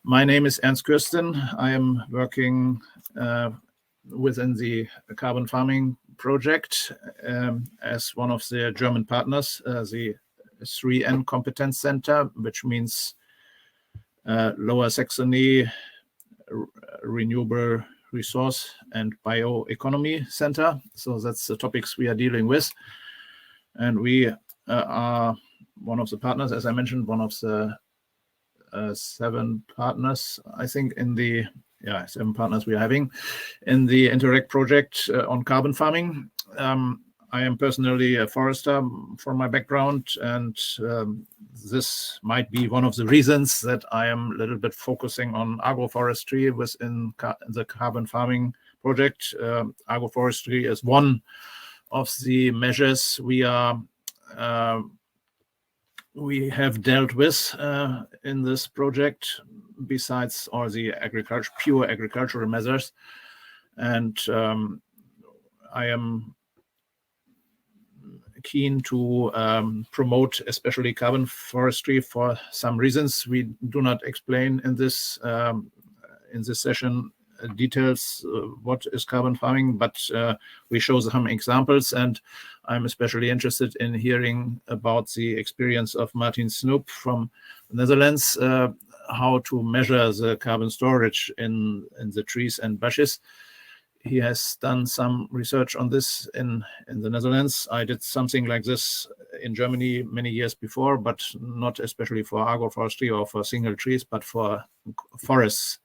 My name is Ernst Kirsten. I am working within the carbon farming project as one of the German partners, the 3N Competence Center, which means Lower Saxony Renewable Resource and Bioeconomy Center. So that's the topics we are dealing with. And we are one of the partners, as I mentioned, one of the 7 partners, I think, in the 7 partners we are having in the Interact project on carbon farming. I am personally a forester from my background, and this might be one of the reasons that I am a little bit focusing on agroforestry within the carbon farming project. Agroforestry is one of the measures we have dealt with in this project, besides all the pure agricultural measures. And I am keen to promote especially carbon forestry for some reasons we do not explain in this session details what is carbon farming, but we show some examples, and I'm especially interested in hearing about the experience of Martin Snoep from the Netherlands, how to measure the carbon storage in the trees and bushes. He has done some research on this in the Netherlands. I did something like this in Germany many years before, but not especially for agroforestry or for single trees, but for forests.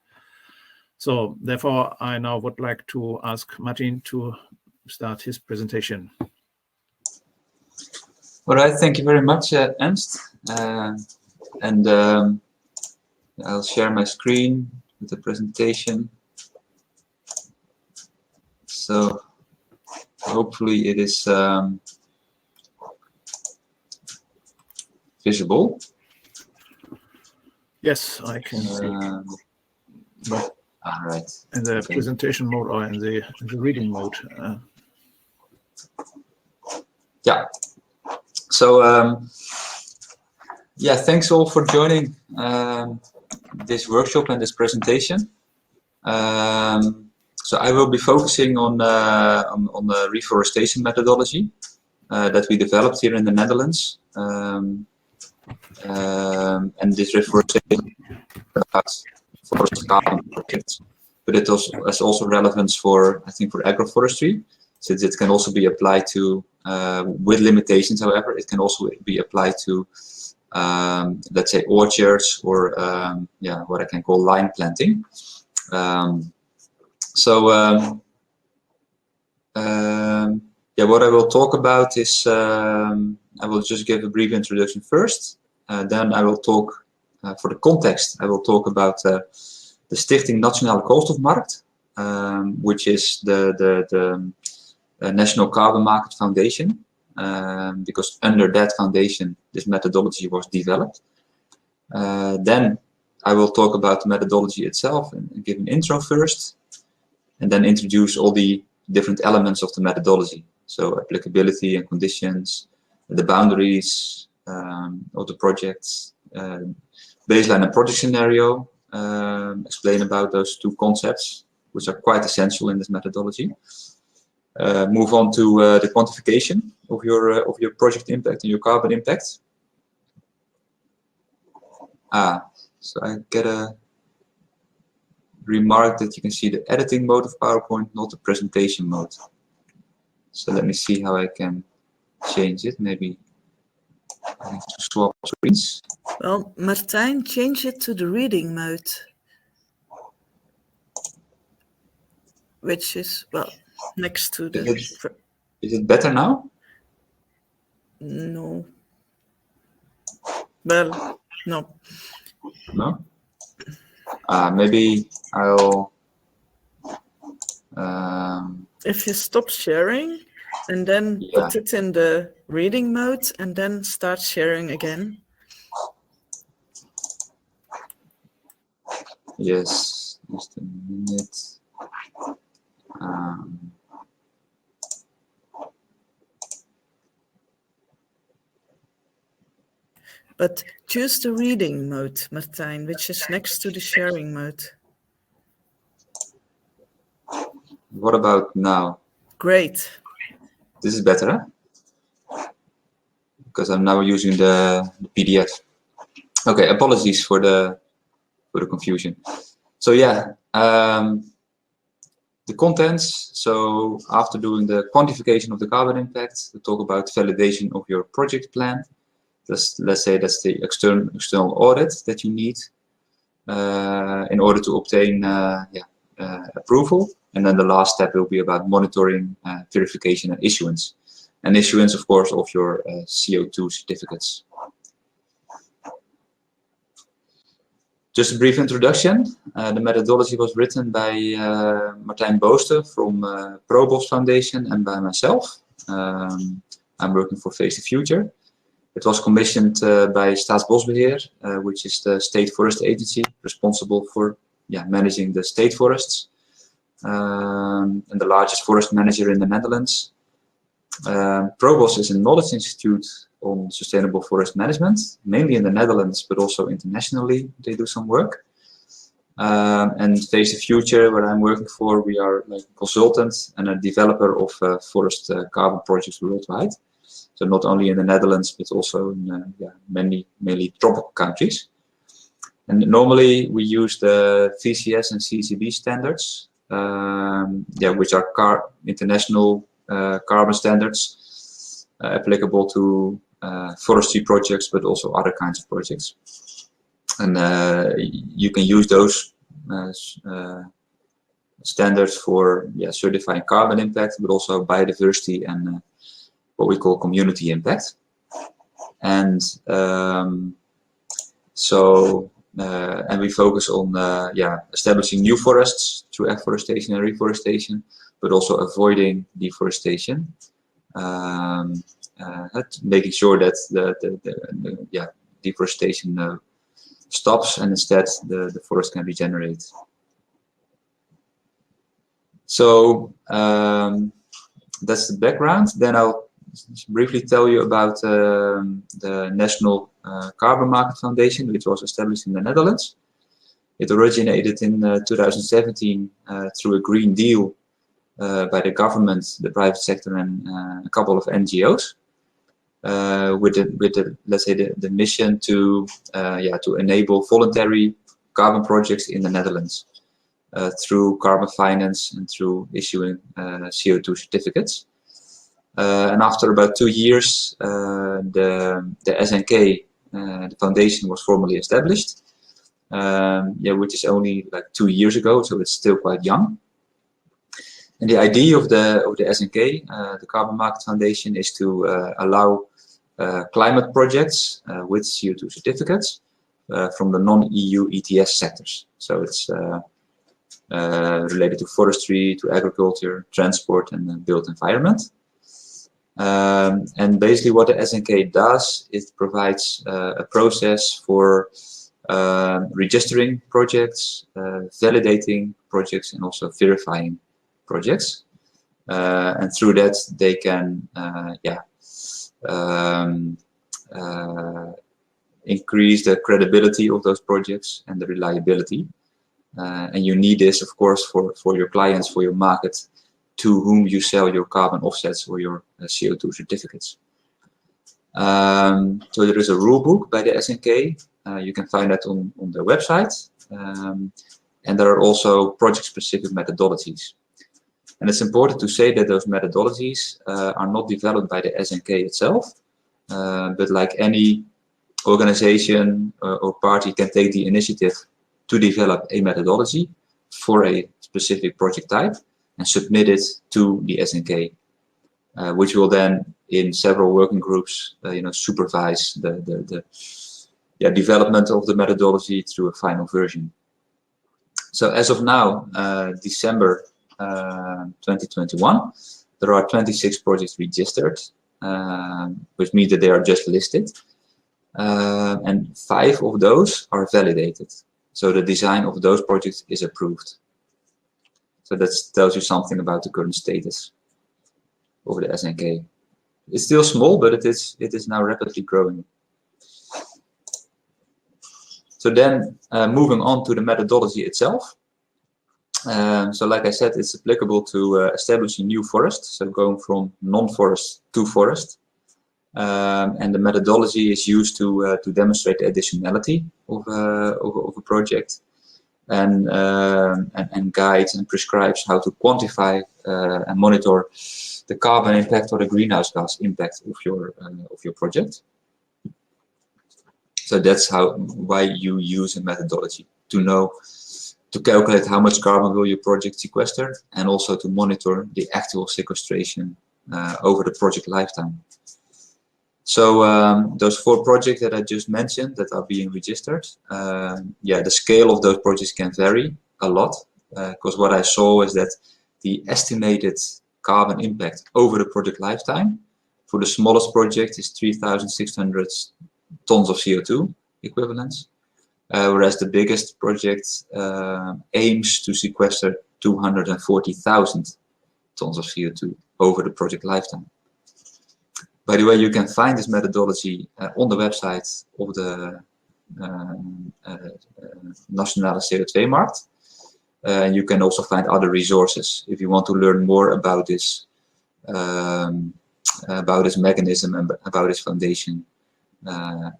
So therefore, I now would like to ask Martin to start his presentation. All right, thank you very much, Ernst. I'll share my screen with the presentation. So hopefully it is visible. Yes, I can see. All right. In the presentation mode or in the reading mode. Yeah. So thanks all for joining this workshop and this presentation. So I will be focusing on the reforestation methodology that we developed here in the Netherlands, and this reforestation about forest carbon projects. But it has also relevance for, I think, for agroforestry, since it can also be applied to, with limitations, however, it can also be applied to, let's say, orchards or what I can call line planting. What I will talk about is, I will just give a brief introduction first. Then I will talk, for the context, I will talk about the Stichting Nationale Koolstofmarkt, which is the National Carbon Market Foundation, because under that foundation, this methodology was developed. Then I will talk about the methodology itself and give an intro first, and then introduce all the different elements of the methodology. So applicability and conditions, the boundaries of the projects, baseline and project scenario, explain about those 2 concepts, which are quite essential in this methodology. Move on to the quantification of your project impact and your carbon impact. So I get a remark that you can see the editing mode of PowerPoint, not the presentation mode. So let me see how I can change it. Maybe I need to swap screens. Well, Martijn, change it to the reading mode, which is, well, next to the... Is it better now? No. Well, no. No? Maybe I'll... If you stop sharing and then put it in the reading mode and then start sharing again. Yes, just a minute. But choose the reading mode, Martijn, which is next to the sharing mode. What about now? Great. This is better, huh? Because I'm now using the PDF. Okay, apologies for the confusion. So yeah, the contents. So after doing the quantification of the carbon impact, we talk about validation of your project plan. Let's say that's the external audit that you need in order to obtain approval. And then the last step will be about monitoring, verification, and issuance. And issuance, of course, of your CO2 certificates. Just a brief introduction. The methodology was written by Martijn Booster from ProBos Foundation and by myself. I'm working for Face the Future. It was commissioned by Staatsbosbeheer, which is the state forest agency responsible for managing the state forests and the largest forest manager in the Netherlands. ProBos is a knowledge institute on sustainable forest management, mainly in the Netherlands, but also internationally. They do some work. And Face the Future, where I'm working for, we are like a consultant and a developer of forest carbon projects worldwide. So not only in the Netherlands, but also in mainly tropical countries. And normally we use the VCS and CCB standards, which are international carbon standards applicable to forestry projects, but also other kinds of projects. And you can use those standards for certifying carbon impact, but also biodiversity and what we call community impact. And and we focus on establishing new forests through afforestation and reforestation, but also avoiding deforestation, making sure that the deforestation stops and instead the forest can regenerate. So that's the background. Then I'll briefly tell you about the National Carbon Market Foundation, which was established in the Netherlands. It originated in 2017 through a Green Deal by the government, the private sector, and a couple of NGOs, with let's say the mission to enable voluntary carbon projects in the Netherlands through carbon finance and through issuing CO2 certificates. And after about 2 years, the SNK, the foundation, was formally established, which is only like 2 years ago, so it's still quite young. And the idea of the SNK, the Carbon Market Foundation, is to allow climate projects with CO2 certificates from the non-EU ETS sectors. So it's related to forestry, to agriculture, transport, and built environment. And basically what the SNK does, it provides a process for registering projects, validating projects, and also verifying projects. And through that, they can increase the credibility of those projects and the reliability. And you need this, of course, for your clients, for your market, to whom you sell your carbon offsets or your CO2 certificates. So there is a rule book by the SNK. You can find that on their website. And there are also project-specific methodologies. And it's important to say that those methodologies are not developed by the SNK itself, but like any organization or party can take the initiative to develop a methodology for a specific project type and submit it to the SNK, which will then, in several working groups, supervise the development of the methodology through a final version. So as of now, December 2021, there are 26 projects registered, which means that they are just listed, and 5 of those are validated. So the design of those projects is approved. So that tells you something about the current status of the SNK. It's still small, but it is now rapidly growing. So then moving on to the methodology itself. So like I said, it's applicable to establishing new forests, so going from non-forest to forest. And the methodology is used to demonstrate the additionality of a project, and guides and prescribes how to quantify and monitor the carbon impact or the greenhouse gas impact of your project. So that's why you use a methodology, to calculate how much carbon will your project sequester, and also to monitor the actual sequestration over the project lifetime. So those 4 projects that I just mentioned that are being registered, yeah, the scale of those projects can vary a lot, because what I saw is that the estimated carbon impact over the project lifetime for the smallest project is 3,600 tons of CO2 equivalents, whereas the biggest project aims to sequester 240,000 tons of CO2 over the project lifetime. By the way, you can find this methodology on the website of the Nationale CO2-markt. You can also find other resources if you want to learn more about this mechanism and about its foundation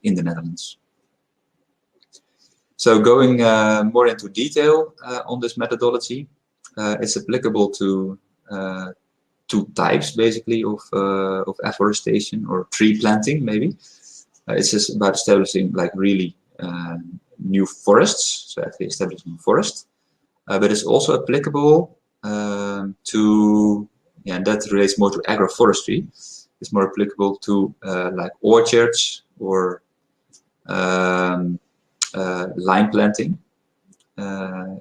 in the Netherlands. So going more into detail on this methodology, it's applicable to 2 types basically of afforestation or tree planting maybe. It's just about establishing like really new forests, so actually establishing new forests. But it's also applicable to, yeah, and that relates more to agroforestry. It's more applicable to like orchards or lime planting.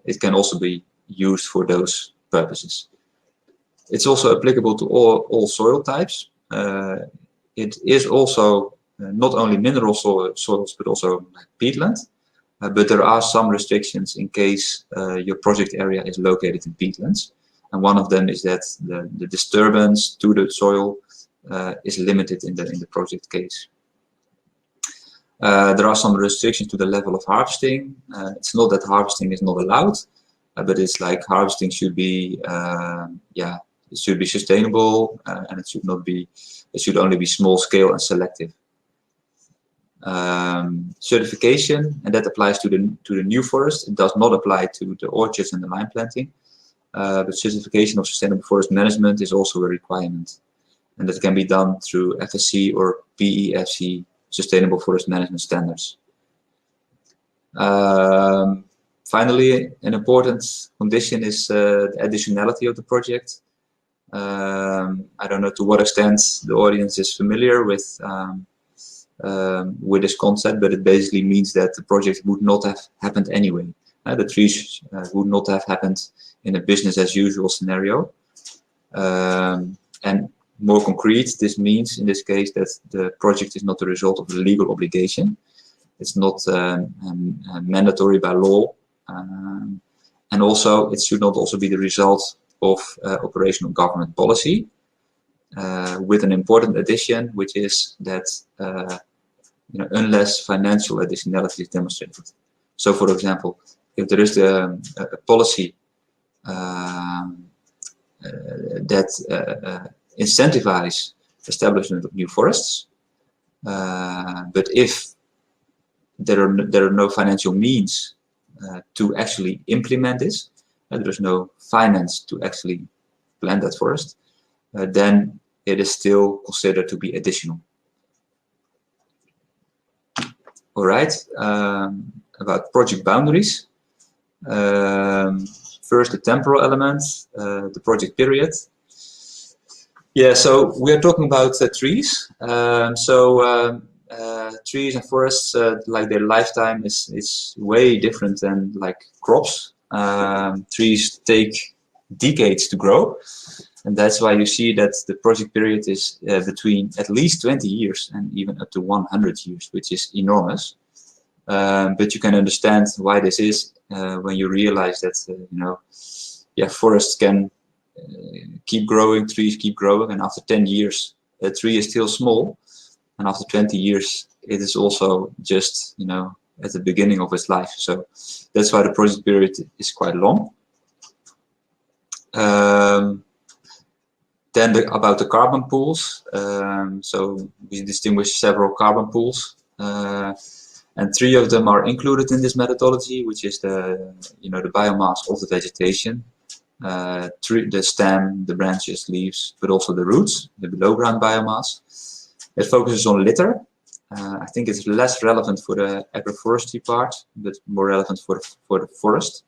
It can also be used for those purposes. It's also applicable to all soil types. It is also not only mineral soils, but also peatland. But there are some restrictions in case your project area is located in peatlands. And one of them is that the disturbance to the soil is limited in the project case. There are some restrictions to the level of harvesting. It's not that harvesting is not allowed, but it's like harvesting should be, yeah, it should be sustainable, and it should only be small scale and selective. Certification, and that applies to the new forest. It does not apply to the orchards and the lime planting. But certification of sustainable forest management is also a requirement, and that can be done through FSC or PEFC sustainable forest management standards. Finally, an important condition is the additionality of the project. I don't know to what extent the audience is familiar with this concept, but it basically means that the project would not have happened anyway. The trees would not have happened in a business as usual scenario. And more concrete, this means in this case that the project is not the result of a legal obligation. It's not mandatory by law. And also, it should not also be the result of operational government policy, with an important addition, which is that unless financial additionality is demonstrated. So, for example, if there is a policy that incentivizes establishment of new forests, but if there are no financial means to actually implement this, there's no finance to actually plant that forest, then it is still considered to be additional. All right, about project boundaries. First, the temporal element, the project period. Yeah, so we're talking about trees. Trees and forests, like their lifetime is way different than like crops. Trees take decades to grow, and that's why you see that the project period is between at least 20 years and even up to 100 years, which is enormous. But you can understand why this is when you realize that forests can keep growing, trees keep growing, and after 10 years a tree is still small, and after 20 years it is also just at the beginning of its life. So that's why the project period is quite long. Then about the carbon pools. So we distinguish several carbon pools, and 3 of them are included in this methodology, which is the biomass of the vegetation, the stem, the branches, leaves, but also the roots, the below ground biomass. It focuses on litter. I think it's less relevant for the agroforestry part, but more relevant for the forest.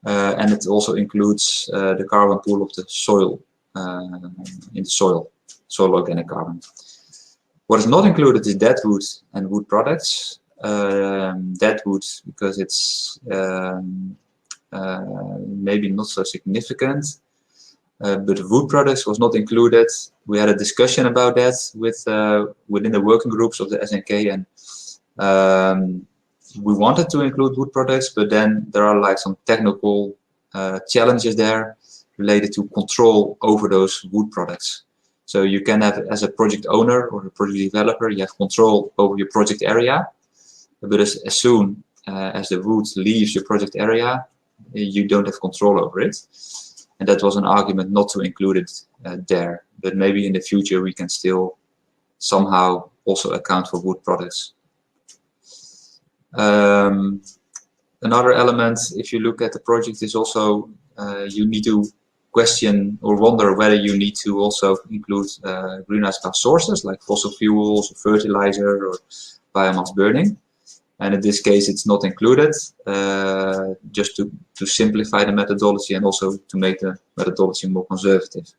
And it also includes the carbon pool of the soil, in the soil organic carbon. What is not included is dead wood and wood products. Dead wood, because it's maybe not so significant, but wood products was not included. We had a discussion about that within the working groups of the SNK, and we wanted to include wood products, but then there are like some technical challenges there related to control over those wood products. So you can have, as a project owner or a project developer, you have control over your project area, but as soon as the wood leaves your project area, you don't have control over it. And that was an argument not to include it there, but maybe in the future we can still somehow also account for wood products. Another element, if you look at the project, is also you need to question or wonder whether you need to also include greenhouse gas sources like fossil fuels, or fertilizer, or biomass burning. And in this case, it's not included, just to simplify the methodology and also to make the methodology more conservative.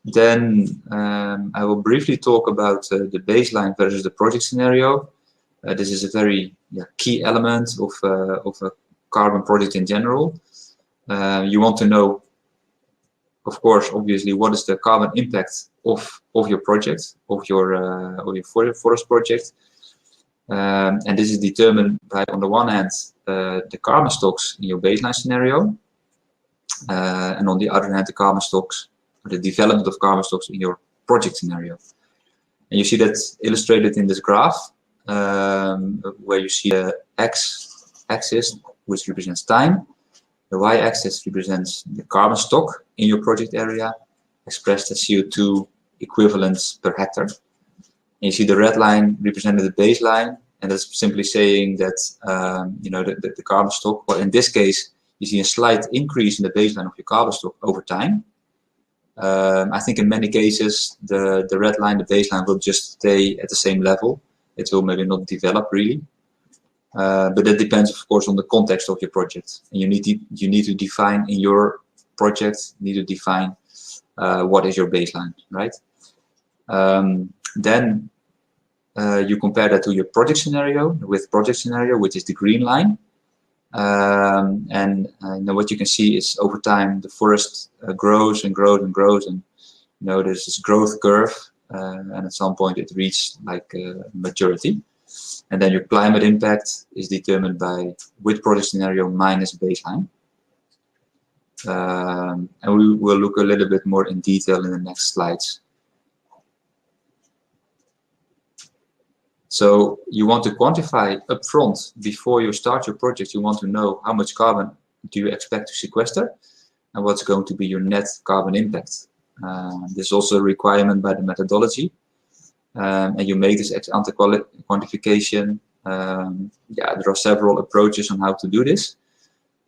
Then I will briefly talk about the baseline versus the project scenario. This is a very key element of a carbon project in general. You want to know, of course, obviously, what is the carbon impact of your project, of your forest project. And this is determined by, on the one hand, the carbon stocks in your baseline scenario, and on the other hand, the carbon stocks, the development of carbon stocks in your project scenario. And you see that illustrated in this graph, where you see the x-axis, which represents time. The y-axis represents the carbon stock in your project area, expressed as CO2 equivalents per hectare. And you see the red line represented the baseline, and that's simply saying that the carbon stock, well, in this case, you see a slight increase in the baseline of your carbon stock over time. I think in many cases, the red line, the baseline, will just stay at the same level. It will maybe not develop really. But that depends, of course, on the context of your project. And you need to define in your project, what is your baseline, right? Then you compare that to your project scenario, which is the green line. And what you can see is over time the forest grows and grows and grows, and there's this growth curve, and at some point it reaches like maturity. And then your climate impact is determined by with project scenario minus baseline. And we will look a little bit more in detail in the next slides. So you want to quantify upfront before you start your project. You want to know how much carbon do you expect to sequester and what's going to be your net carbon impact. This is also a requirement by the methodology. And you make this ex ante quantification. There are several approaches on how to do this.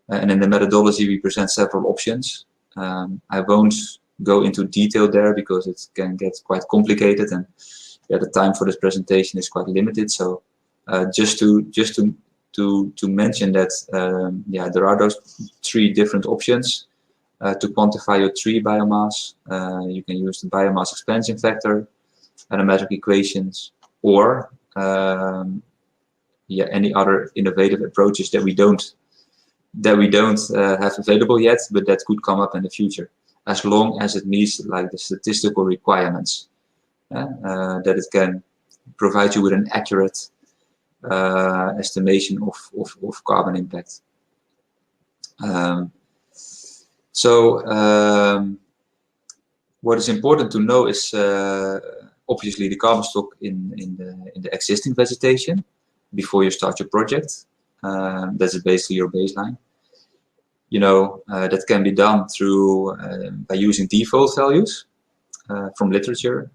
And in the methodology, we present several options. I won't go into detail there because it can get quite complicated, and the time for this presentation is quite limited. So just to mention that there are those 3 different options to quantify your tree biomass. You can use the biomass expansion factor, parametric equations, or any other innovative approaches that we don't have available yet, but that could come up in the future, as long as it meets like the statistical requirements, that it can provide you with an accurate estimation of carbon impact. What is important to know is obviously the carbon stock in the existing vegetation before you start your project. That's basically your baseline. That can be done through by using default values from literature.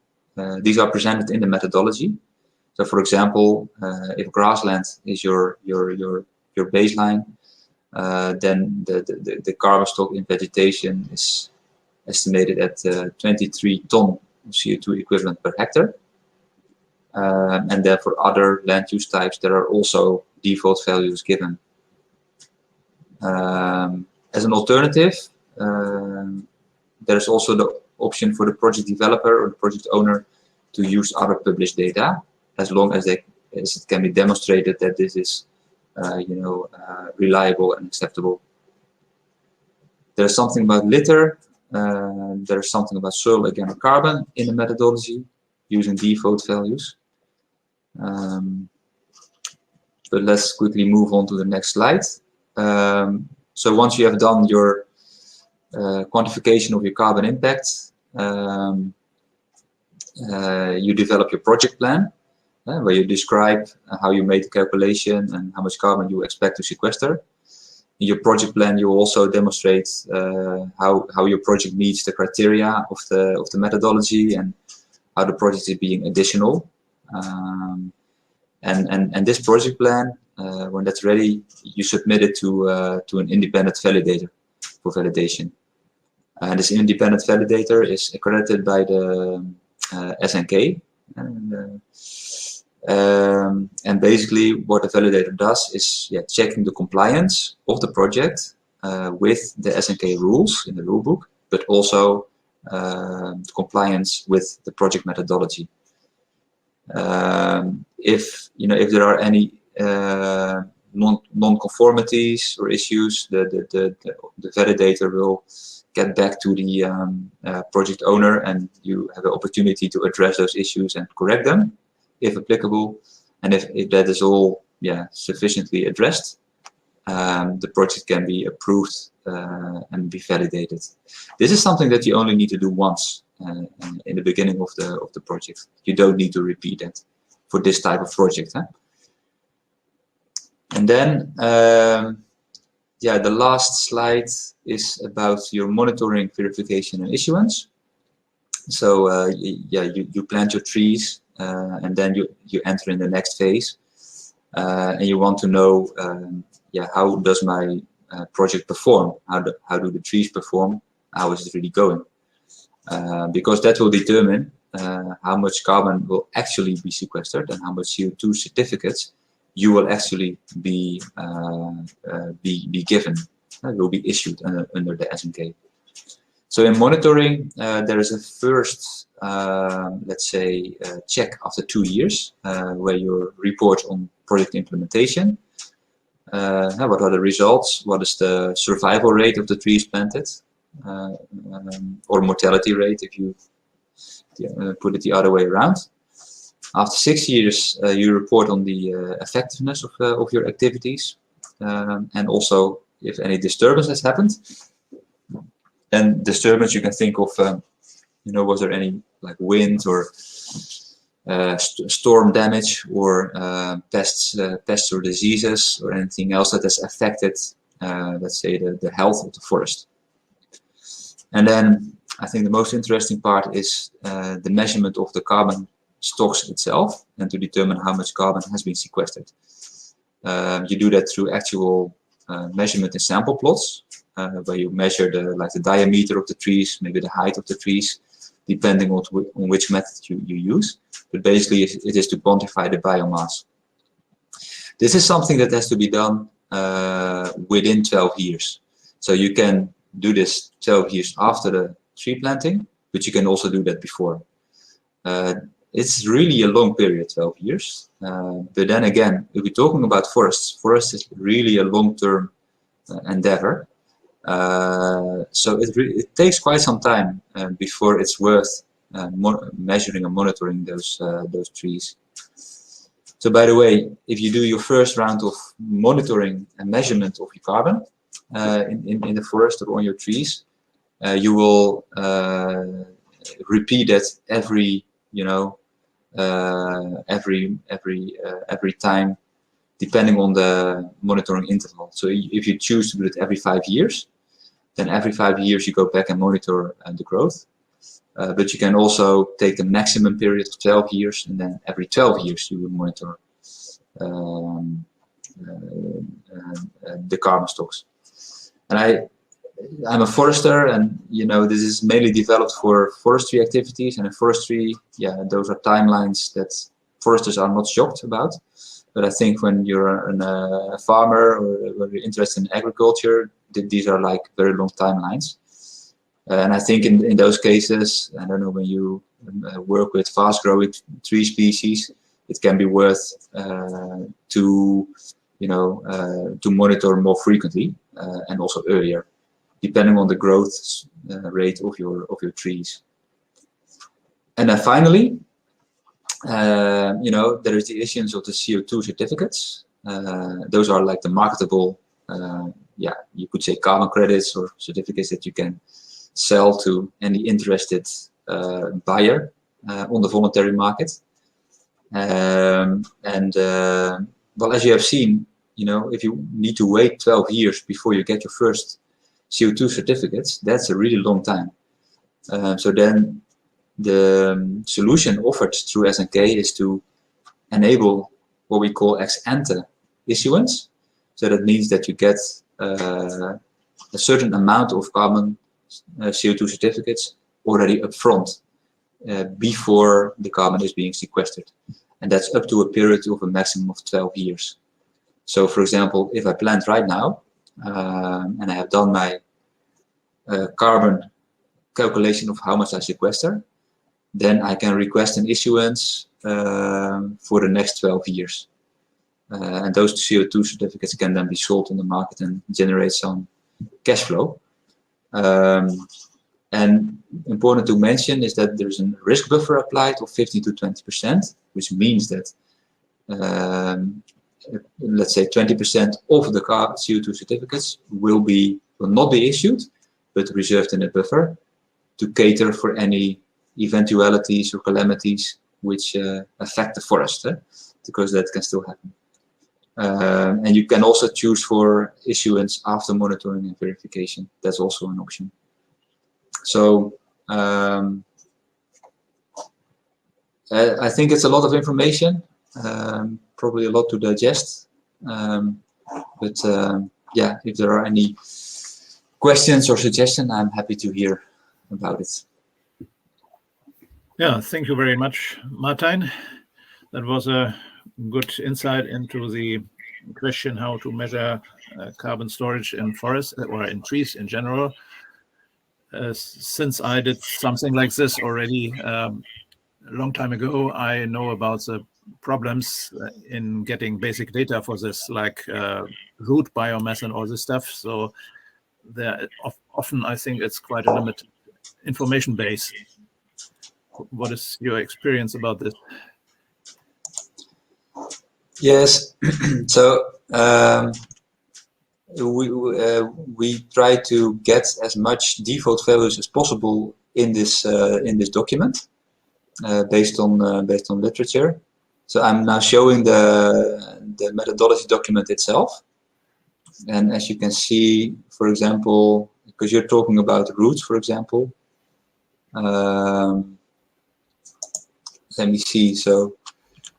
These are presented in the methodology. So, for example, if grassland is your baseline, then the carbon stock in vegetation is estimated at 23 ton CO2 equivalent per hectare. And then for other land use types, there are also default values given. As an alternative, there's also the option for the project developer or the project owner to use other published data, as long as it can be demonstrated that this is reliable and acceptable. There's something about litter, there's something about soil organic carbon in the methodology using default values. But let's quickly move on to the next slide. So once you have done your quantification of your carbon impact, you develop your project plan, where you describe how you made the calculation and how much carbon you expect to sequester. In your project plan, you also demonstrate how your project meets the criteria of the methodology and how the project is being additional. And this project plan, when that's ready, you submit it to an independent validator for validation. And this independent validator is accredited by the SNK. And basically what the validator does is checking the compliance of the project with the SNK rules in the rulebook, but also compliance with the project methodology. If there are any non-conformities or issues, the validator will get back to the project owner, and you have an opportunity to address those issues and correct them, if applicable. And if that is all sufficiently addressed, the project can be approved and be validated. This is something that you only need to do once in the beginning of the project. You don't need to repeat that for this type of project. And then the last slide is about your monitoring, verification, and issuance. So you plant your trees, and then you enter in the next phase, and you want to know how does my project perform? How do the trees perform? How is it really going? Because that will determine how much carbon will actually be sequestered and how much CO2 certificates you will actually be given, will be issued under the SNK. So in monitoring, there is a first, let's say, check after 2 years, where you report on project implementation. What are the results? What is the survival rate of the trees planted? Or mortality rate, if you put it the other way around. After 6 years, you report on the effectiveness of your activities, and also if any disturbance has happened. And disturbance, you can think of, was there any like wind or storm damage, or pests or diseases, or anything else that has affected, let's say, the health of the forest. And then I think the most interesting part is the measurement of the carbon stocks itself, and to determine how much carbon has been sequestered. You do that through actual measurement in sample plots, where you measure the diameter of the trees, maybe the height of the trees, depending on which method you use. But basically, it is to quantify the biomass. This is something that has to be done within 12 years. So you can do this 12 years after the tree planting, but you can also do that before. It's really a long period, 12 years. But then again, if we're talking about forests is really a long-term endeavor. So it takes quite some time before it's worth measuring and monitoring those trees. So by the way, if you do your first round of monitoring and measurement of your carbon in the forest or on your trees, you will repeat that every every time, depending on the monitoring interval. So if you choose to do it every 5 years, then every 5 years you go back and monitor the growth. But you can also take the maximum period of 12 years, and then every 12 years you will monitor the carbon stocks. And I'm a forester, and this is mainly developed for forestry activities. And in forestry, those are timelines that foresters are not shocked about. But I think when you're a farmer or when you're interested in agriculture, these are like very long timelines. And I think in those cases, I don't know, when you work with fast-growing tree species, it can be worth to monitor more frequently and also earlier, depending on the growth rate of your trees. And then finally, there is the issuance of the CO2 certificates. Those are like the marketable, you could say carbon credits or certificates that you can sell to any interested buyer on the voluntary market. Well, as you have seen, if you need to wait 12 years before you get your first CO2 certificates, that's a really long time. So then the solution offered through SNK is to enable what we call ex-ante issuance. So that means that you get a certain amount of carbon CO2 certificates already upfront before the carbon is being sequestered. And that's up to a period of a maximum of 12 years. So for example, if I plant right now and I have done my carbon calculation of how much I sequester, then I can request an issuance for the next 12 years. And those CO2 certificates can then be sold on the market and generate some cash flow. And important to mention is that there's a risk buffer applied of 15 to 20%, which means that let's say 20% of the CO2 certificates will not be issued, but reserved in a buffer to cater for any eventualities or calamities which affect the forest, because that can still happen. And you can also choose for issuance after monitoring and verification. That's also an option. So I think it's a lot of information, probably a lot to digest. But if there are any questions or suggestions, I'm happy to hear about it. Yeah, thank you very much, Martijn. That was a good insight into the question how to measure carbon storage in forests or in trees in general. Since I did something like this already a long time ago, I know about the problems in getting basic data for this, like root biomass and all this stuff. So there often I think it's quite a limited information base. What is your experience about this? Yes, so we try to get as much default values as possible in this document based on literature. So I'm now showing the methodology document itself, and as you can see, for example, because you're talking about roots, for example. Let me see. So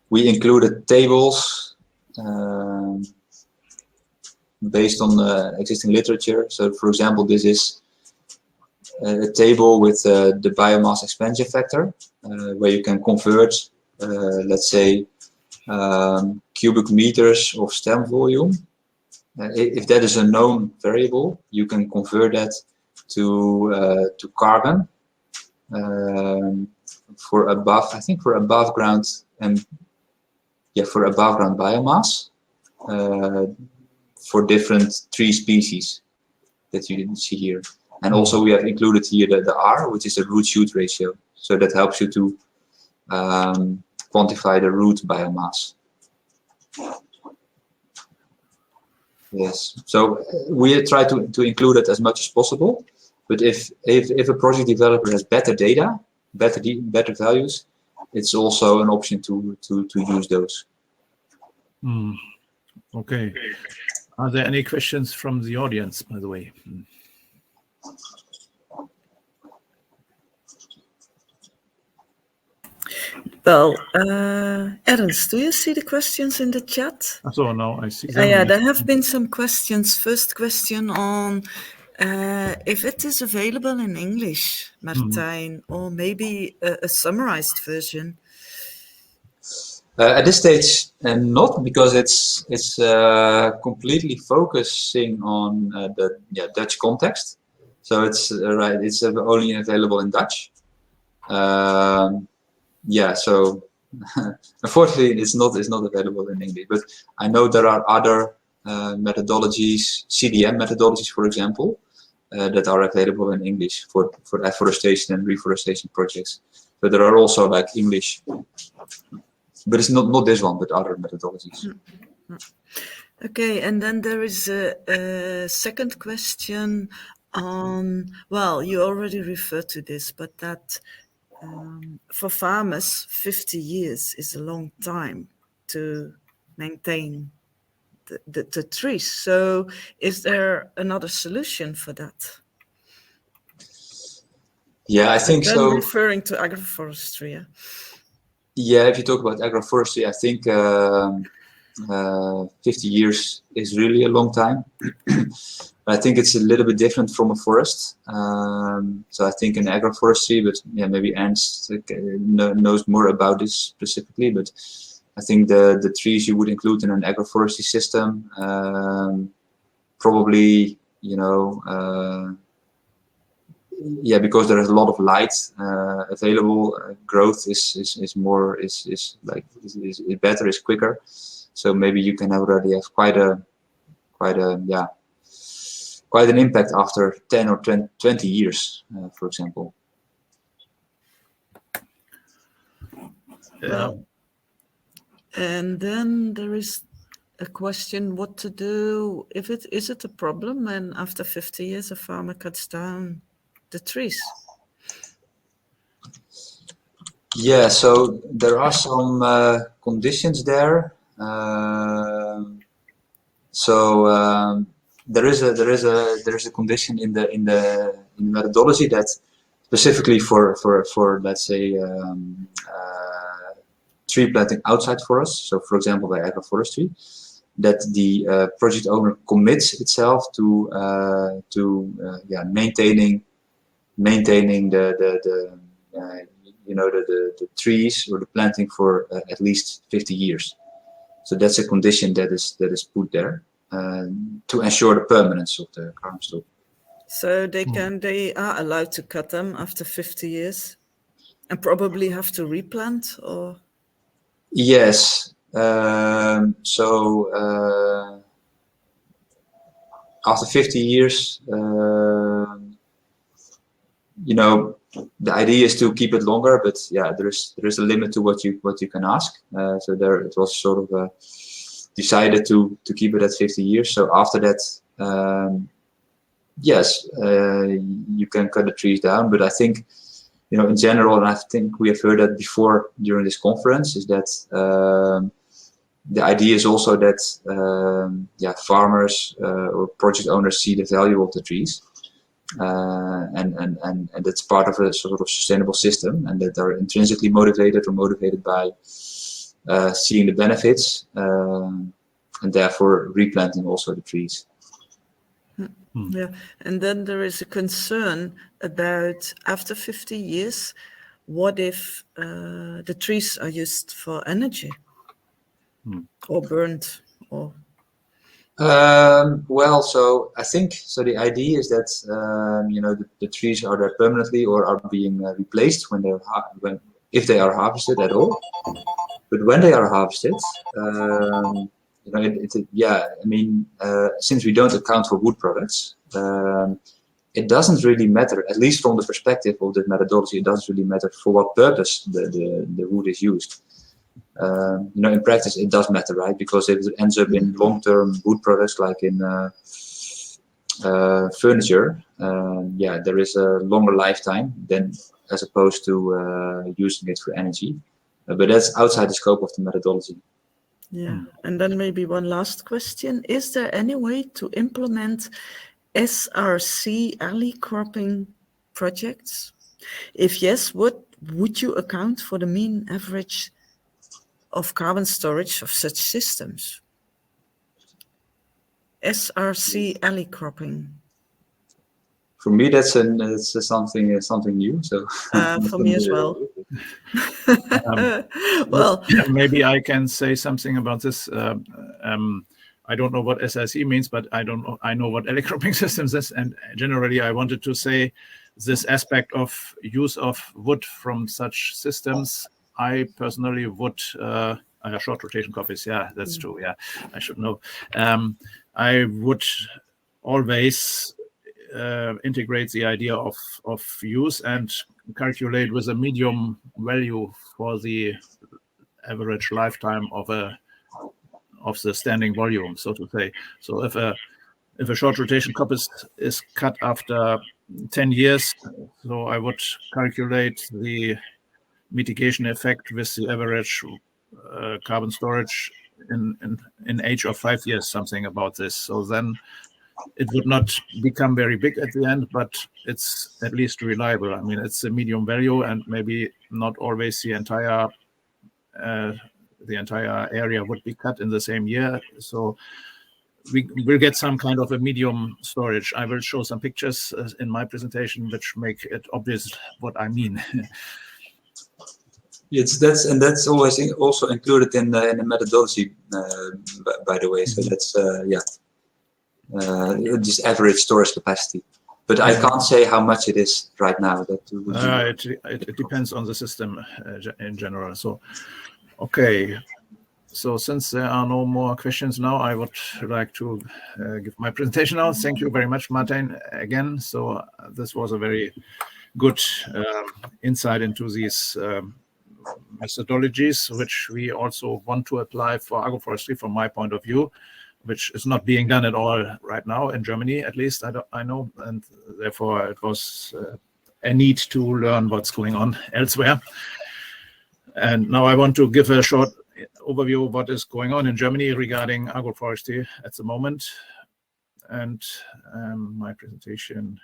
we included tables based on the existing literature. So for example, this is a table with the biomass expansion factor, where you can convert, let's say, cubic meters of stem volume. If that is a known variable, you can convert that to carbon for above ground and for above ground biomass for different tree species that you didn't see here. And also we have included here the R, which is the root shoot ratio. So that helps you to quantify the root biomass. Yes, so we try to include it as much as possible. But if a project developer has better data, better values, it's also an option to use those. Okay. Are there any questions from the audience, by the way? Well, Ernst, do you see the questions in the chat? So now I see them. Yeah, there have been some questions. First question on if it is available in English, Martijn, or maybe a summarized version. At this stage, not, because it's completely focusing on the Dutch context. So it's right. It's only available in Dutch. So unfortunately, it's not available in English. But I know there are other methodologies, CDM methodologies, for example, that are available in English for afforestation and reforestation projects. So there are also like English. But it's not this one, but other methodologies. Okay, and then there is a second question on, well, you already referred to this, but that for farmers, 50 years is a long time to maintain the trees. So is there another solution for that? Yeah, I think so. I'm referring to agroforestry. Yeah? Yeah, if you talk about agroforestry, I think 50 years is really a long time. I think it's a little bit different from a forest. So I think in agroforestry, but yeah, maybe Ernst knows more about this specifically. But I think the trees you would include in an agroforestry system, probably, because there is a lot of light available, growth is better, is quicker. So maybe you can already have quite an impact after 10 or 20 years, for example. Well, and then there is a question what to do if is it a problem when after 50 years a farmer cuts down the trees? Yeah, so there are some conditions there. There is a condition in the methodology that specifically for let's say tree planting outside forests. So for example, by agroforestry, that the project owner commits itself to maintaining the trees or the planting for at least 50 years. So that's a condition that is put there to ensure the permanence of the current stock. So they are allowed to cut them after 50 years and probably have to replant, or? Yes. After 50 years, the idea is to keep it longer, but yeah, there is a limit to what you can ask. So there it was sort of decided to keep it at 50 years. So after that, yes, you can cut the trees down. But I think, in general, and I think we have heard that before during this conference, is that the idea is also that farmers or project owners see the value of the trees. And that's part of a sort of sustainable system, and that they're intrinsically motivated by seeing the benefits, and therefore replanting also the trees. Yeah, and then there is a concern about after 50 years, what if the trees are used for energy or burned or? So I think the idea is that the trees are there permanently or are being replaced if they are harvested at all. But when they are harvested, since we don't account for wood products, it doesn't really matter, at least from the perspective of the methodology. It doesn't really matter for what purpose the wood is used. In practice, it does matter, right? Because if it ends up in long-term wood products, like in furniture, there is a longer lifetime than as opposed to using it for energy. but that's outside the scope of the methodology. Yeah, and then maybe one last question. Is there any way to implement SRC alley cropping projects? If yes, what would you account for the mean average of carbon storage of such systems? SRC alley cropping. For me, that's something new. So For me as well. Well, maybe I can say something about this. I don't know what SRC means, but I know what alley cropping systems is, and generally I wanted to say this aspect of use of wood from such systems. I personally would short rotation copies. Yeah, that's true. Yeah, I should know. I would always integrate the idea of use and calculate with a medium value for the average lifetime of the standing volume, so to say. So if a short rotation coppice is cut after 10 years, so I would calculate the mitigation effect with the average carbon storage in age of 5 years, something about this. So then it would not become very big at the end, but it's at least reliable. I mean, it's a medium value, and maybe not always the entire area would be cut in the same year. So we will get some kind of a medium storage. I will show some pictures in my presentation which make it obvious what I mean. That's always also included in the methodology, by the way. So that's just average storage capacity. But I can't say how much it is right now. It depends on the system in general. So, okay. So since there are no more questions now, I would like to give my presentation now. Thank you very much, Martin, again. So this was a very good insight into these methodologies, which we also want to apply for agroforestry from my point of view, which is not being done at all right now in Germany, at least I know, and therefore it was a need to learn what's going on elsewhere. And now I want to give a short overview of what is going on in Germany regarding agroforestry at the moment. And my presentation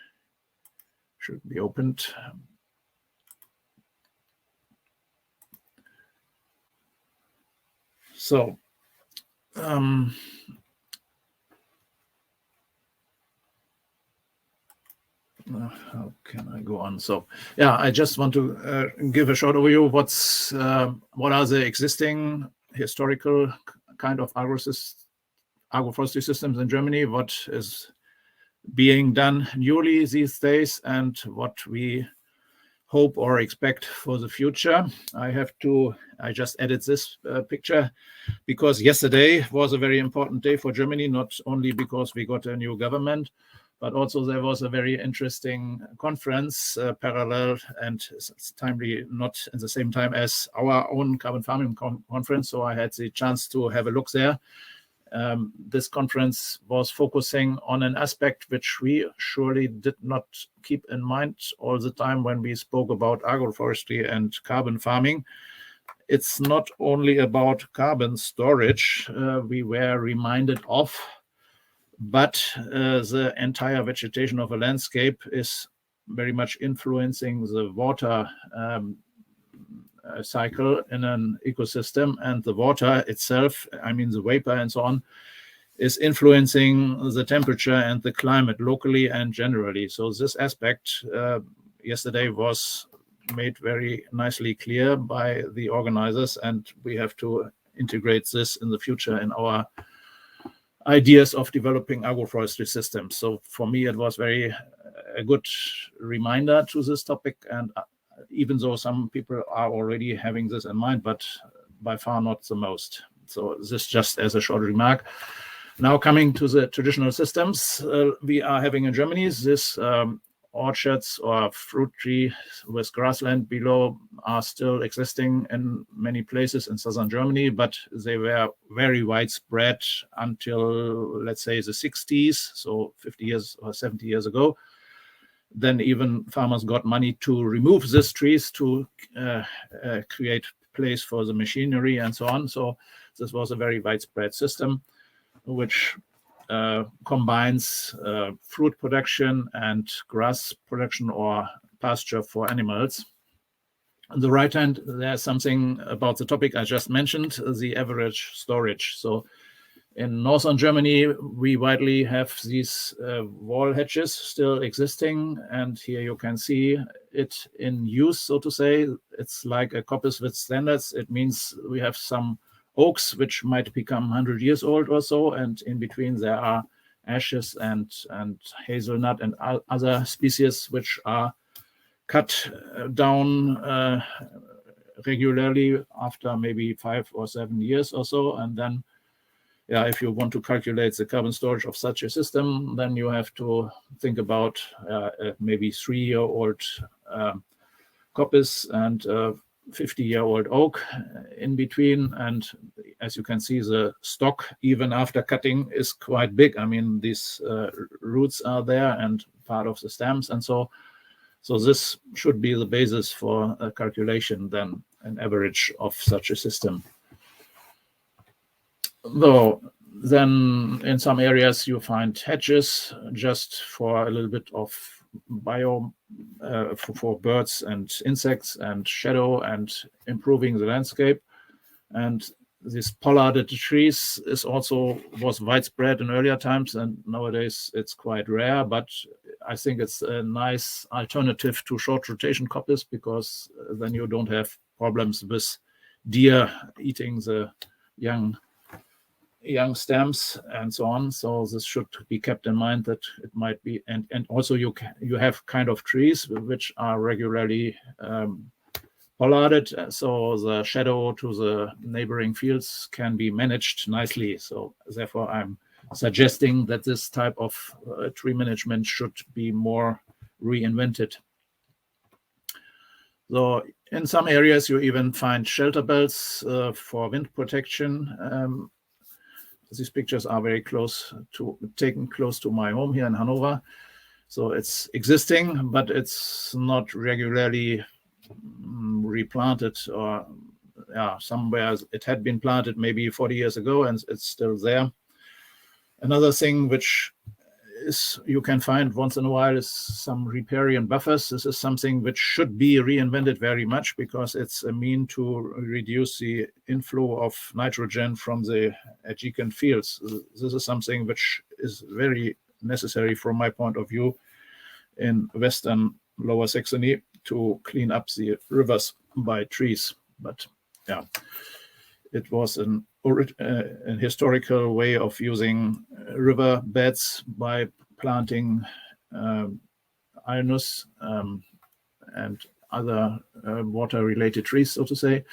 should be opened. So, how can I go on? So, yeah, I just want to give a short overview of what are the existing historical kind of agroforestry systems in Germany, what is being done newly these days, and what we hope or expect for the future. I just added this picture because yesterday was a very important day for Germany, not only because we got a new government, but also there was a very interesting conference parallel and timely, not at the same time as our own carbon farming conference. So I had the chance to have a look there. This conference was focusing on an aspect which we surely did not keep in mind all the time when we spoke about agroforestry and carbon farming. It's not only about carbon storage we were reminded of, but the entire vegetation of a landscape is very much influencing the water cycle in an ecosystem, and the water itself, I mean the vapor and so on, is influencing the temperature and the climate locally and generally. So this aspect yesterday was made very nicely clear by the organizers, and we have to integrate this in the future in our ideas of developing agroforestry systems. So for me, it was a good reminder to this topic, and even though some people are already having this in mind, but by far not the most. So this just as a short remark. Now coming to the traditional systems we are having in Germany, this orchards or fruit tree with grassland below are still existing in many places in southern Germany, but they were very widespread until, let's say, the 60s, so 50 years or 70 years ago. Then even farmers got money to remove these trees to create place for the machinery and so on. So this was a very widespread system, which combines fruit production and grass production or pasture for animals. On the right hand, there's something about the topic I just mentioned, the average storage. So in northern Germany, we widely have these wall hedges still existing. And here you can see it in use, so to say. It's like a coppice with standards. It means we have some oaks, which might become 100 years old or so. And in between there are ashes and hazelnut and other species which are cut down regularly after maybe 5 or 7 years or so. And then, yeah, if you want to calculate the carbon storage of such a system, then you have to think about maybe 3-year-old coppice and 50-year-old oak in between. And as you can see, the stock, even after cutting, is quite big. I mean, these roots are there and part of the stems. And so this should be the basis for a calculation, then an average of such a system. Though then in some areas you find hedges just for a little bit of biome for birds and insects and shadow and improving the landscape. And this pollarded trees was widespread in earlier times, and nowadays it's quite rare, but I think it's a nice alternative to short rotation coppice, because then you don't have problems with deer eating the young stems and so on. So this should be kept in mind, that it might be, and also you have kind of trees which are regularly pollarded, so the shadow to the neighboring fields can be managed nicely. So therefore I'm suggesting that this type of tree management should be more reinvented. So in some areas you even find shelter belts for wind protection. These pictures are taken close to my home here in Hanover. So it's existing, but it's not regularly replanted, or somewhere it had been planted maybe 40 years ago and it's still there. Another thing which you can find once in a while is some riparian buffers. This is something which should be reinvented very much, because it's a mean to reduce the inflow of nitrogen from the adjacent fields. This is something which is very necessary from my point of view in Western Lower Saxony, to clean up the rivers by trees. But yeah, it was an historical way of using river beds by planting Alnus and other water-related trees, so to say,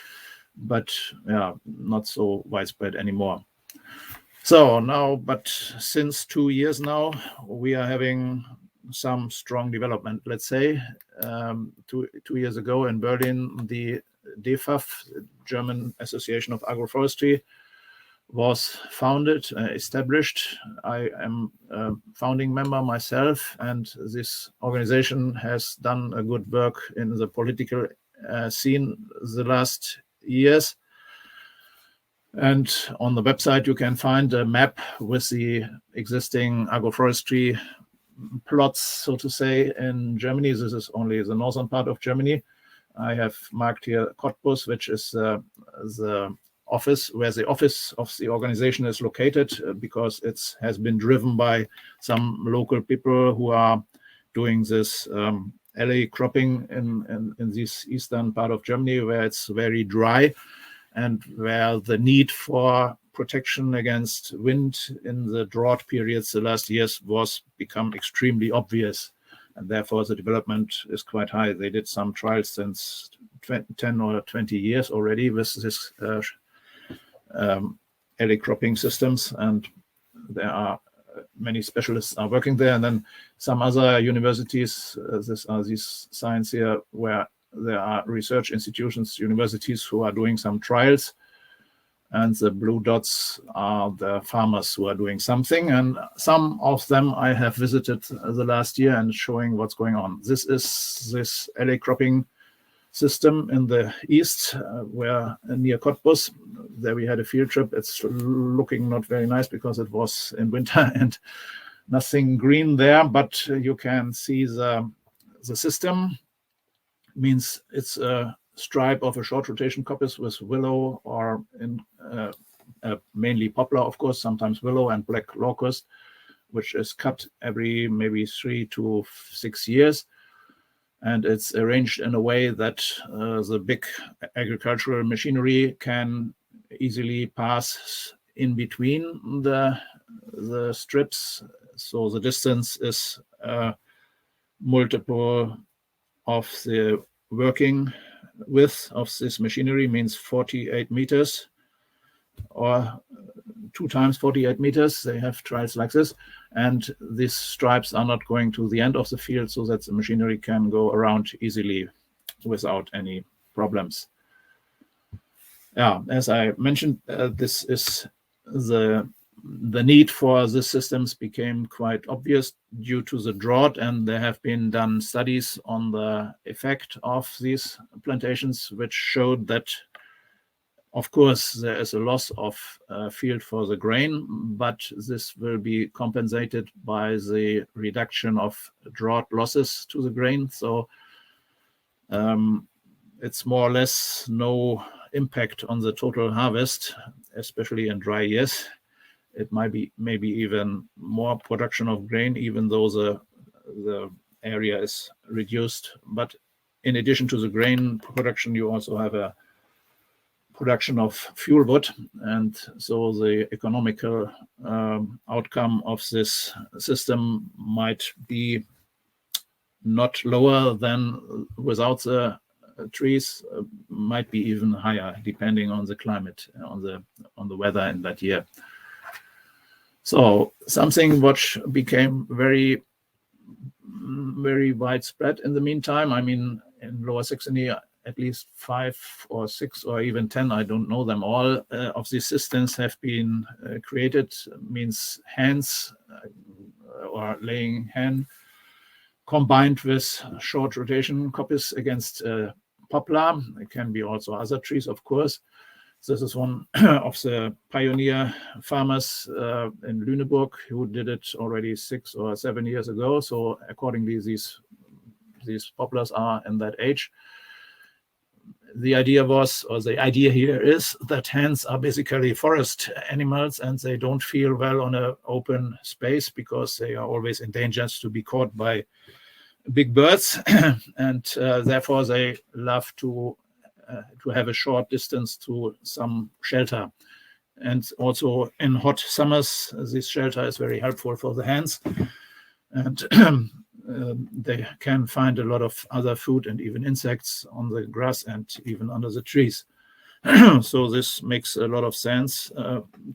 but yeah, not so widespread anymore. So now, but since 2 years now, we are having some strong development, let's say. 2 years ago in Berlin, the DEFAF, German Association of Agroforestry, was founded, established. I am a founding member myself, and this organization has done a good work in the political scene the last years. And on the website, you can find a map with the existing agroforestry plots, so to say, in Germany. This is only the northern part of Germany. I have marked here Cottbus, which is the office, where the office of the organization is located, because it has been driven by some local people who are doing this alley cropping in this eastern part of Germany, where it's very dry and where the need for protection against wind in the drought periods the last years was become extremely obvious, and therefore the development is quite high. They did some trials since 10 or 20 years already with this alley cropping systems, and there are many specialists are working there. And then some other universities, these science here, where there are research institutions, universities who are doing some trials. And the blue dots are the farmers who are doing something. And some of them I have visited the last year and showing what's going on. This is this alley cropping system in the east, where near Cottbus. There we had a field trip. It's looking not very nice because it was in winter and nothing green there, but you can see the system. Means it's a stripe of a short rotation coppice with willow or in mainly poplar, of course, sometimes willow and black locust, which is cut every maybe 3 to 6 years. And it's arranged in a way that the big agricultural machinery can easily pass in between the strips. So the distance is multiple of the working width of this machinery, means 48 meters or 2 times 48 meters. They have trials like this, and these stripes are not going to the end of the field, so that the machinery can go around easily without any problems. Yeah, as I mentioned, this is the need for the systems became quite obvious due to the drought, and there have been done studies on the effect of these plantations, which showed that, of course, there is a loss of field for the grain, but this will be compensated by the reduction of drought losses to the grain. So it's more or less no impact on the total harvest, especially in dry years. It might be maybe even more production of grain, even though the area is reduced. But in addition to the grain production, you also have a production of fuel wood, and so the economical outcome of this system might be not lower than without the trees, might be even higher depending on the climate, on the weather in that year. So something which became very, very widespread in the meantime. I mean, in Lower Saxony, at least 5 or 6 or even 10, I don't know them all, of these systems have been created, means hens or laying hen, combined with short rotation coppice against poplar. It can be also other trees, of course. This is one of the pioneer farmers in Lüneburg who did it already 6 or 7 years ago. So accordingly, these poplars are in that age. The idea here is that hens are basically forest animals, and they don't feel well on an open space because they are always in danger to be caught by big birds, and therefore they love to have a short distance to some shelter. And also in hot summers, this shelter is very helpful for the hens, and they can find a lot of other food and even insects on the grass and even under the trees. So this makes a lot of sense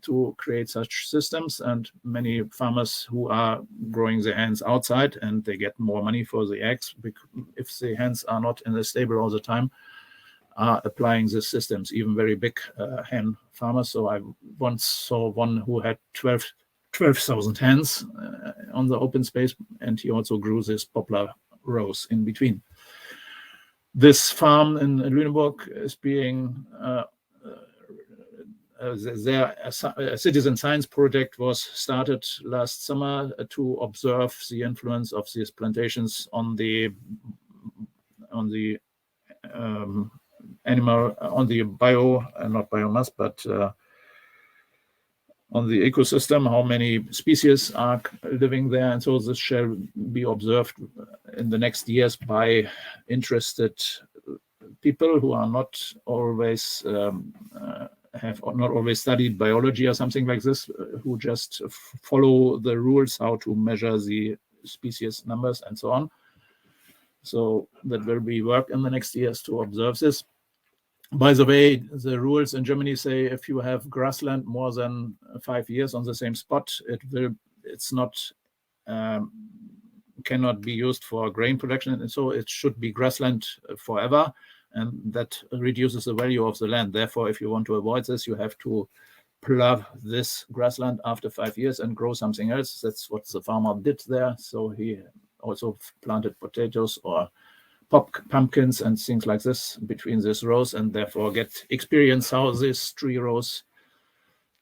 to create such systems, and many farmers who are growing the hens outside, and they get more money for the eggs if the hens are not in the stable all the time, are applying these systems, even very big hen farmers. So I once saw one who had 12,000 hens on the open space, and he also grew this poplar rows in between. This farm in Lüneburg is being a citizen science project was started last summer to observe the influence of these plantations on the animal, on the not biomass, but on the ecosystem, how many species are living there. And so this shall be observed in the next years by interested people who are not always have not always studied biology or something like this, who just follow the rules how to measure the species numbers and so on. So that will be work in the next years to observe this. By the way, the rules in Germany say if you have grassland more than 5 years on the same spot, it's not cannot be used for grain production, and so it should be grassland forever, and that reduces the value of the land. Therefore, if you want to avoid this, you have to plow this grassland after 5 years and grow something else. That's what the farmer did there. So he also planted potatoes or pumpkins and things like this between these rows, and therefore get experience how these 3 rows,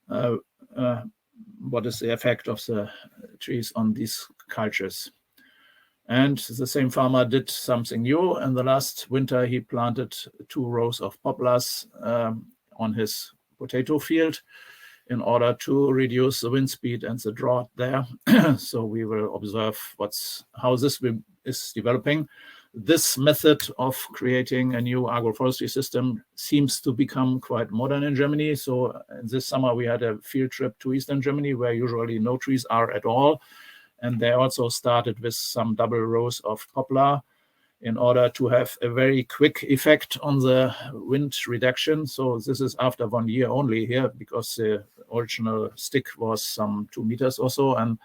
what is the effect of the trees on these cultures. And the same farmer did something new. In the last winter, he planted 2 rows of poplars on his potato field in order to reduce the wind speed and the drought there. So we will observe how this is developing. This method of creating a new agroforestry system seems to become quite modern in Germany. So this summer we had a field trip to Eastern Germany where usually no trees are at all. And they also started with some double rows of poplar in order to have a very quick effect on the wind reduction. So this is after 1 year only here, because the original stick was some 2 meters or so. And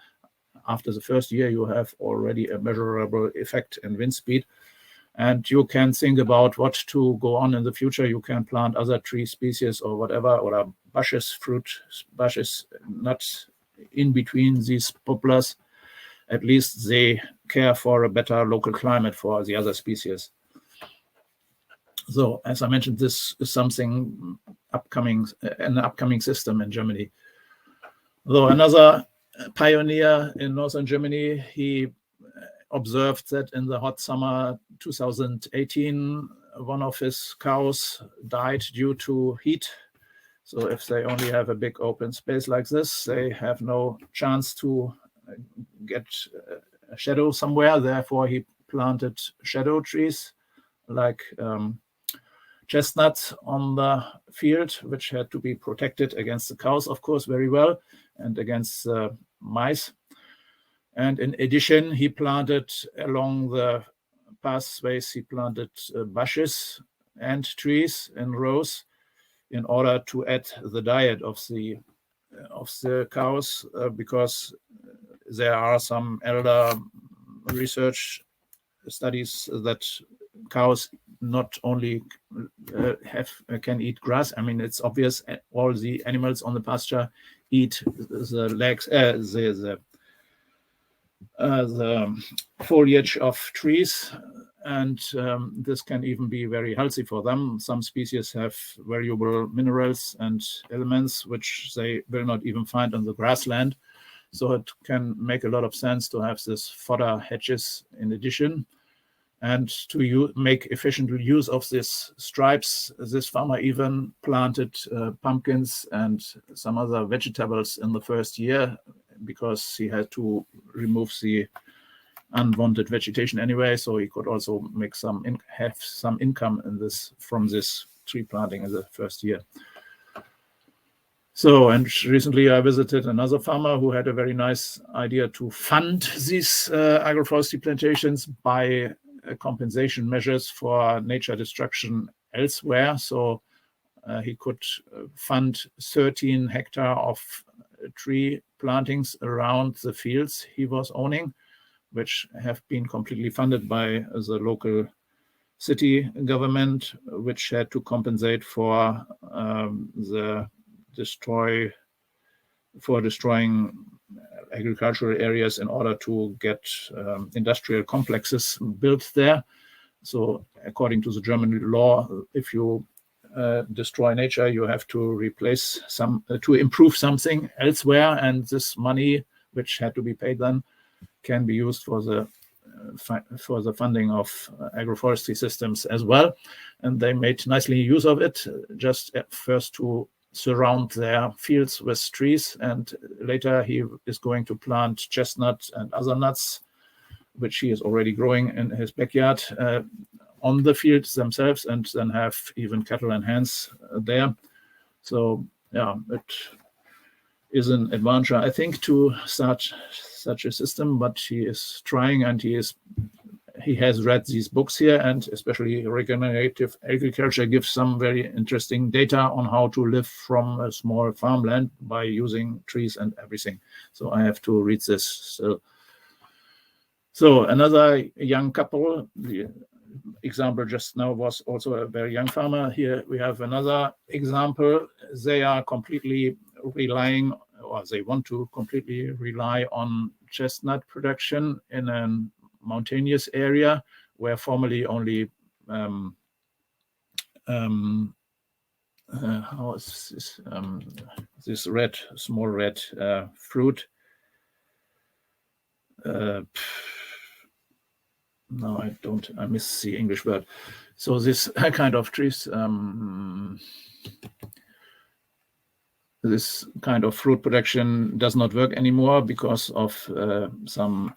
after the first year, you have already a measurable effect in wind speed. And you can think about what to go on in the future. You can plant other tree species or whatever, or bushes, fruit bushes, nuts in between these poplars. At least they care for a better local climate for the other species. So, as I mentioned, this is something an upcoming system in Germany. Though another pioneer in northern Germany, he observed that in the hot summer 2018, one of his cows died due to heat. So if they only have a big open space like this, they have no chance to get a shadow somewhere. Therefore, he planted shadow trees like chestnut on the field, which had to be protected against the cows, of course, very well, and against mice. And in addition, he planted along the pathways, he planted bushes and trees in rows in order to add the diet of the cows, because there are some elder research studies that cows not only can eat grass. I mean, it's obvious all the animals on the pasture eat the legs, the foliage of trees, and this can even be very healthy for them. Some species have valuable minerals and elements which they will not even find on the grassland. So it can make a lot of sense to have this fodder hedges in addition. And to make efficient use of these stripes, this farmer even planted pumpkins and some other vegetables in the first year, because he had to remove the unwanted vegetation anyway. So he could also make have some income from this tree planting in the first year. So, and recently I visited another farmer who had a very nice idea to fund these agroforestry plantations by compensation measures for nature destruction elsewhere. So he could fund 13 hectares of tree plantings around the fields he was owning, which have been completely funded by the local city government, which had to compensate for destroying agricultural areas in order to get industrial complexes built there. So according to the German law, if you destroy nature, you have to replace to improve something elsewhere, and this money, which had to be paid then, can be used for the funding of agroforestry systems as well. And they made nicely use of it, just at first to surround their fields with trees, and later he is going to plant chestnut and other nuts, which he is already growing in his backyard, on the fields themselves, and then have even cattle and hens there. So yeah, it is an adventure, I think, to start such a system, but he is trying, and he has read these books here, and especially regenerative agriculture gives some very interesting data on how to live from a small farmland by using trees and everything. So I have to read this. So another young couple, the example just now was also a very young farmer. Here we have another example. They are completely relying, or they want to completely rely on chestnut production in a mountainous area where formerly only how is this this red, small red fruit. No, I miss the English word. So this kind of trees, this kind of fruit production does not work anymore because of some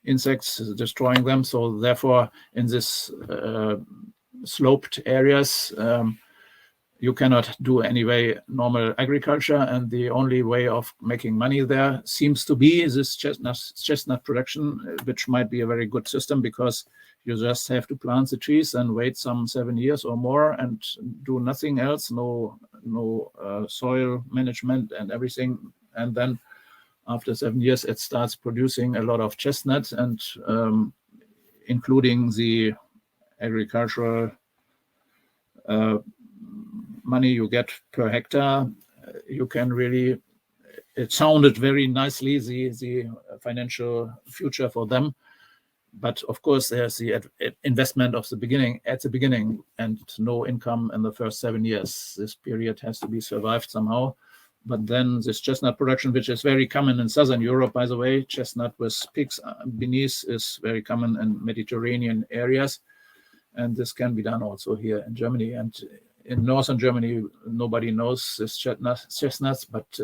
insects destroying them. So therefore, in this sloped areas, you cannot do anyway normal agriculture, and the only way of making money there seems to be this chestnut production, which might be a very good system because you just have to plant the trees and wait some 7 years or more and do nothing else, no soil management and everything, and then after 7 years it starts producing a lot of chestnuts, and including the agricultural money you get per hectare, you can really, it sounded very nicely, the financial future for them. But of course, there's the investment of the beginning, at the beginning, and no income in the first 7 years. This period has to be survived somehow. But then this chestnut production, which is very common in Southern Europe, by the way, chestnut with pigs beneath is very common in Mediterranean areas. And this can be done also here in Germany. And in northern Germany, nobody knows this chestnuts, but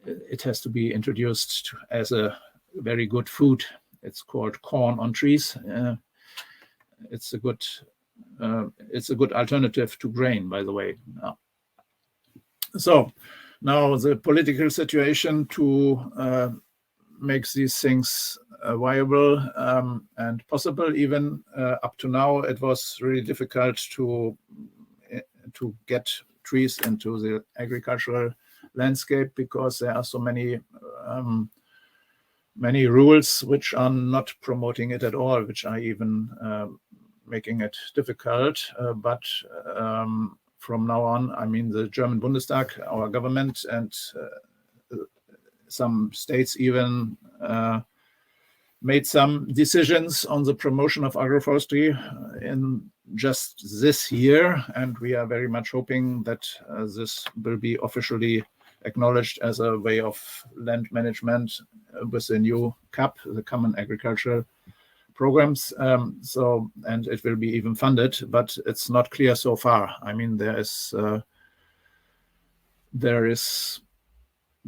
it has to be introduced as a very good food. It's called corn on trees. It's a good alternative to grain, by the way. So now the political situation to make these things viable and possible. Even up to now, it was really difficult to get trees into the agricultural landscape because there are so many rules which are not promoting it at all, which are even making it difficult. But from now on, I mean, the German Bundestag, our government, and some states even made some decisions on the promotion of agroforestry in just this year, and we are very much hoping that this will be officially acknowledged as a way of land management with the new CAP, the Common Agricultural Programs. And it will be even funded, but it's not clear so far. I mean, there is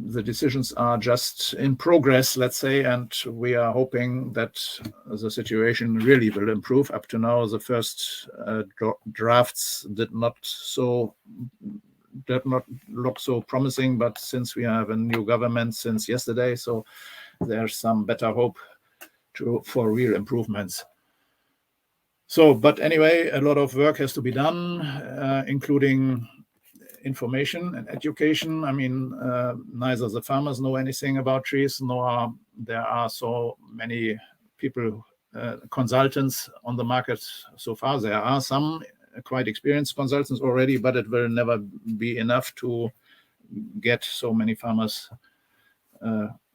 the decisions are just in progress, let's say, and we are hoping that the situation really will improve. Up to now, the first drafts did not look so promising, but since we have a new government since yesterday, so there's some better hope for real improvements. So, but anyway, a lot of work has to be done, including information and education. I mean, neither the farmers know anything about trees, nor there are so many people, consultants on the market so far. There are some quite experienced consultants already, but it will never be enough to get so many farmers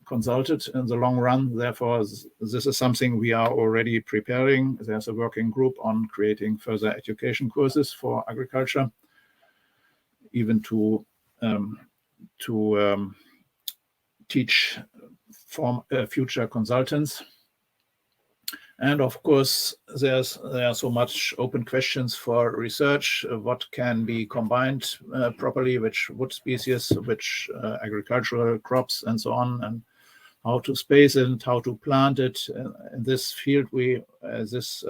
consulted in the long run. Therefore, this is something we are already preparing. There's a working group on creating further education courses for agriculture, even to teach future consultants. And of course, there are so much open questions for research. What can be combined properly, which wood species, which agricultural crops, and so on, and how to space it, how to plant it. In this field, this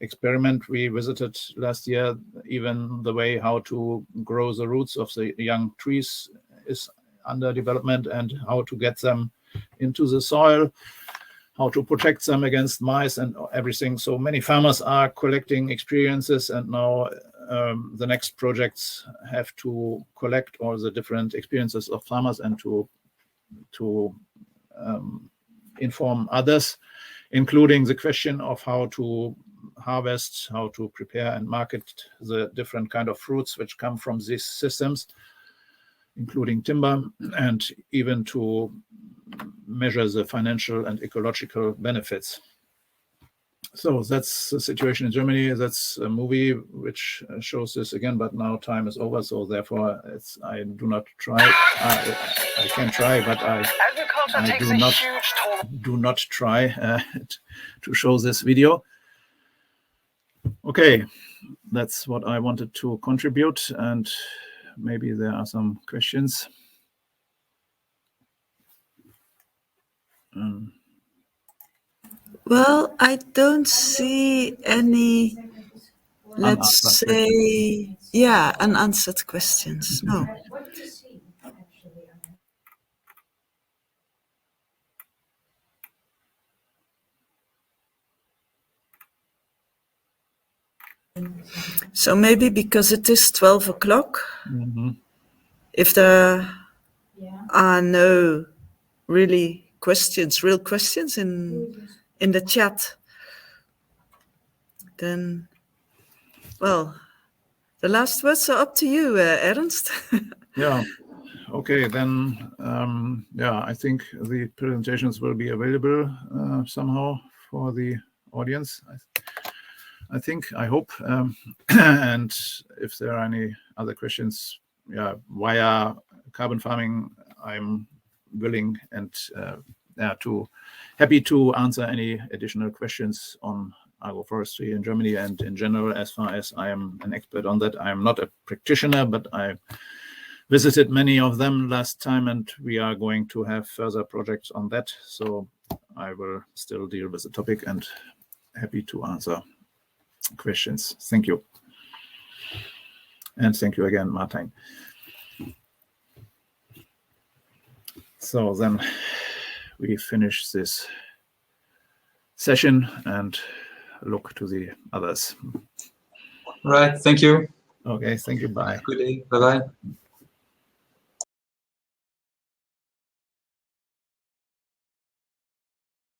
experiment we visited last year, even the way how to grow the roots of the young trees is under development, and how to get them into the soil, how to protect them against mice and everything. So many farmers are collecting experiences, and now the next projects have to collect all the different experiences of farmers and to inform others, including the question of how to harvest, how to prepare and market the different kind of fruits which come from these systems, including timber, and even to measure the financial and ecological benefits. So that's the situation in Germany. That's a movie which shows this again, but now time is over. So therefore, I do not try. I can try, but I do not try to show this video. Okay, that's what I wanted to contribute, and maybe there are some questions. Well, I don't see any, let's say, unanswered questions. No. So maybe because it is 12 o'clock, if there are no real questions in the chat, then, well, the last words are up to you, Ernst. Yeah. Okay, then, I think the presentations will be available somehow for the audience. I hope. And if there are any other questions, via carbon farming, I'm willing and happy to answer any additional questions on agroforestry in Germany and in general. As far as I am an expert on that, I am not a practitioner, but I visited many of them last time, and we are going to have further projects on that. So I will still deal with the topic and happy to answer questions. Thank you. And thank you again, Martin. So then we finish this session and look to the others. All right. Thank you. Okay. Thank you. Bye. Good day. Bye-bye.